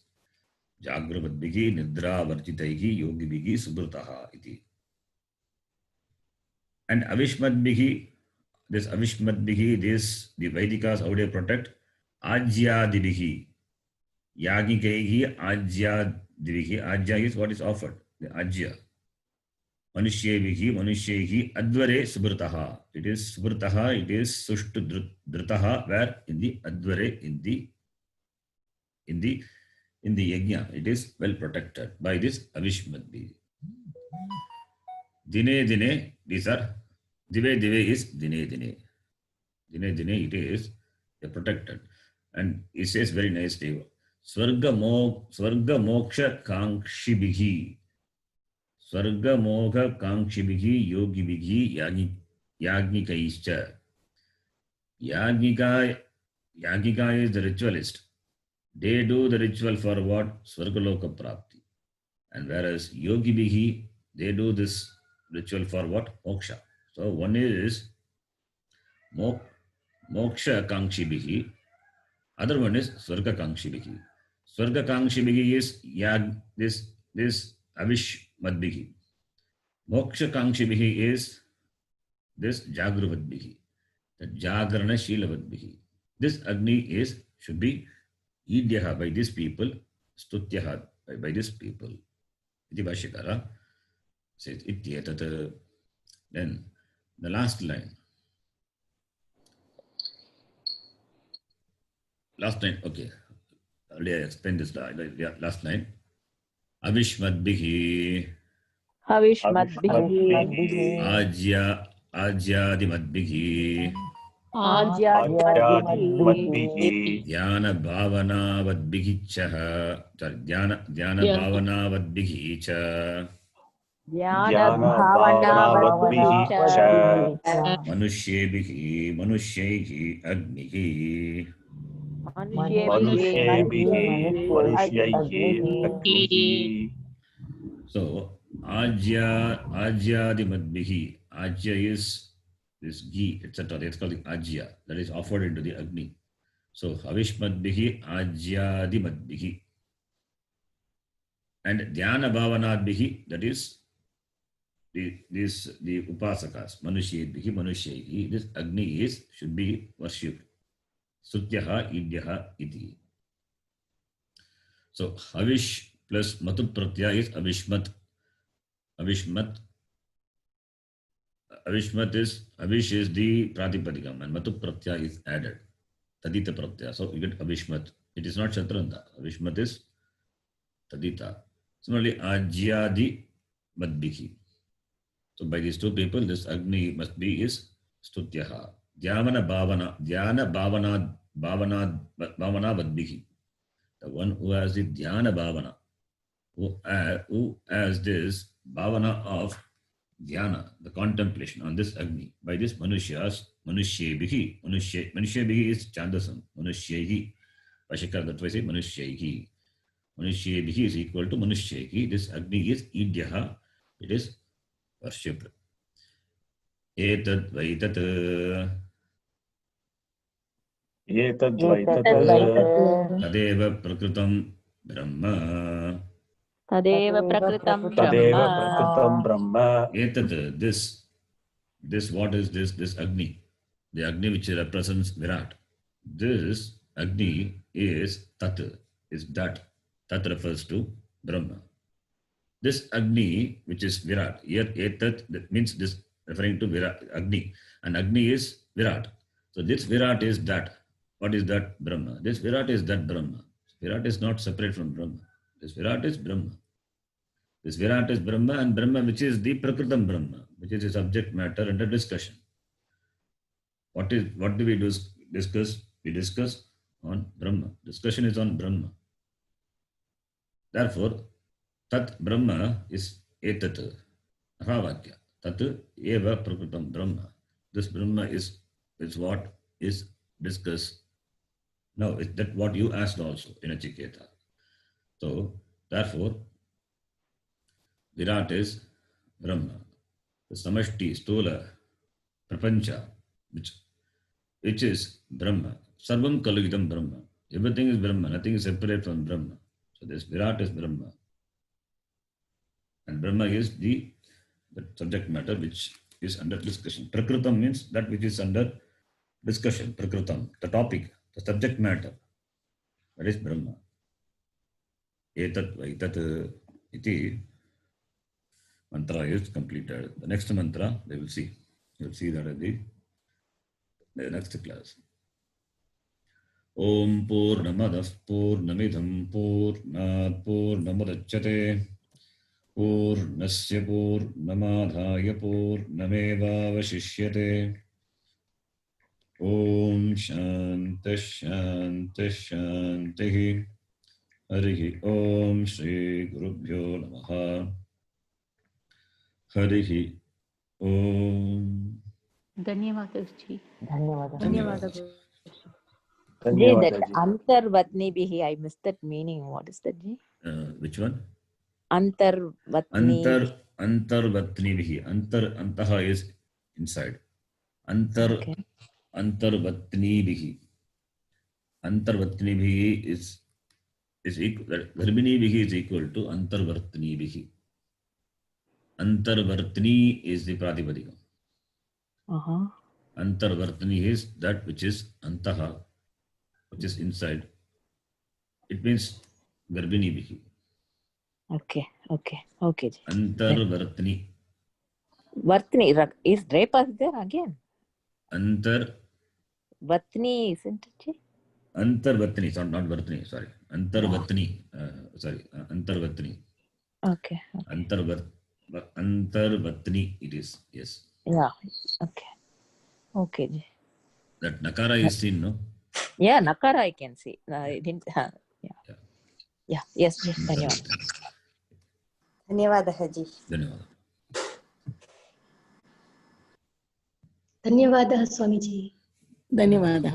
Speaker 1: Jagravadbihi nidra varjitaihi yogibihi subrutaha iti. And avishmadbihi, this the Vedikas, how they protect? Ajyadibihi. Yagikaihi ajyadibihi. Ajya is what is offered. The ajya. Manushyehi advare subrutaha. It is subrutaha, it is sushtu drutaha, where in the advare, in the yajna, it is well protected by this avishmadbihi. Dine, these are dive is dine, it is protected. And he says very nicely, Swarga moksha kangshibihi. Swarga moksha kangshibihi yogibihi yagnikaischa. Yagnika is the ritualist. They do the ritual for what? Swargaloka prapti. And whereas yogibihi, they do this ritual for what? Moksha. So one is moksha kankshibhihi, other one is swarga kankshibhihi. Swarga kankshibhihi is yag, this avish madbhihi. Moksha kankshibhihi is this jagruvadbhihi, the jagrana shilavadbhihi. This Agni should be idyaha by these people, stutyaha by these people. Iti Bhashyakara says ityetat. Then the last line. Okay. Earlier I explained this last line. Avishmadbhihi
Speaker 2: Havishmadbhihi
Speaker 1: Ajyadimadbhihi
Speaker 2: Ajyadimadbhihi
Speaker 1: Dhyana bhavanavadbhigichaha. Sorry, Dhyana bhavanavadbhihi cha
Speaker 2: Dhyana bhavanavadbhihi cha
Speaker 1: Manushyebihi Agnihi.
Speaker 2: Manushyebihi
Speaker 3: Agnihi.
Speaker 1: So Ajyadimadbhihi. Ajya is this ghee, etc. That's called Ajya. That is offered into the Agni. So Havishmadbhihi Ajyadimadbhihi. And Dhyana Bhavanadbhihi, that is the Upasakas. Manushyehi. This Agni should be worshipped. Sutyaha Idyaha iti. So Havish plus Matu Pratyaya is Avishmat. Avishmat is the Pratipadikam and Matu Pratyaya is added. Tadita Pratyaya. So you get Avishmat. It is not Shatranta. Avishmat is Tadita. Similarly, Ajyadi Madbhihi. So by these two people, this Agni must be is Stutyaha. Dhyana Bhavana Vadbhihi. The one who has the Dhyana Bhavana, who has this Bhavana of Dhyana, the contemplation on this Agni, by this Manushyebihi is Chandasam, Manushyehi. Bhashyakara, that's why I say Manushyehi. Manushyebihi is equal to Manushyehi. This Agni is Idyaha, it is worshipped. Etad Vaitat. Tadeva Prakritam Brahma.
Speaker 2: Tadeva Prakritam
Speaker 3: Brahma.
Speaker 1: Etad, this what is this Agni? The Agni which represents Virat. This Agni is Tat, is that. Tat refers to Brahma. This Agni which is Virat, here Etat, that means this referring to Virat, Agni. And Agni is Virat. So this Virat is that. What is that? Brahma. This Virat is that Brahma. Virat is not separate from Brahma. This Virat is Brahma. This Virat is Brahma, and Brahma which is the Prakritam Brahma, which is the subject matter under discussion. What do we discuss? We discuss on Brahma. Discussion is on Brahma. Therefore, Tat Brahma is Etat. Ahavakya. Tat eva Prakritam Brahma. This Brahma is what is discussed. No, it's that what you asked also in Nachiketa. So, therefore, Virat is Brahma. The Samashti, Stula, Prapancha, which is Brahma. Sarvam Kalugidam Brahma. Everything is Brahma. Nothing is separate from Brahma. So this Virat is Brahma. And Brahma is the subject matter which is under discussion. Prakritam means that which is under discussion. Prakritam, the topic, the subject matter. That is Brahma. Etat Vaitat iti mantra is completed. The next mantra, they will see. You will see that at the next class. Om Purnamadah Purnamidham Purnat Purnamudachyate Purnasya Purnamadhaya Purnamevavashishyate. Om Shanti Shanti Shanti. Harihi Om Shri Gurubhyo Namaha. Harihi Om.
Speaker 2: Dhanyavadas ji.
Speaker 1: Dhanyavadas.
Speaker 2: That Antarvatnibhihi, I missed that meaning. What is that ji?
Speaker 1: Which one?
Speaker 2: Antarvatni.
Speaker 1: Antarvatnibhihi. Antaha is inside. Antar
Speaker 2: Okay.
Speaker 1: antarvatnibhihi. Antarvatnibhihi is equal. Garbhinibhihi is equal to antarvartnibhihi. Antarvartni is the pratipadika.
Speaker 2: Uh-huh.
Speaker 1: Antarvartni is that which is antaha, which is inside. It means garbhinibhihi.
Speaker 2: Okay. Okay. Ji.
Speaker 1: Antarvartni.
Speaker 2: Vartni is Drapas there again.
Speaker 1: Antar
Speaker 2: Vatni isn't it? Ji?
Speaker 1: Antarvatni, not Vartni, sorry. Antarvatni, Antarvatni.
Speaker 2: Okay.
Speaker 1: Antarvatni it is, yes.
Speaker 2: Yeah. Okay. Ji.
Speaker 1: That Nakara is seen, no?
Speaker 2: Yeah, Nakara I can see. I didn't. Yeah. Yes. Ji. Dhanyawad.
Speaker 4: धन्यवादः जी
Speaker 1: धन्यवादः.
Speaker 5: धन्यवादः स्वामीजी
Speaker 6: धन्यवादः.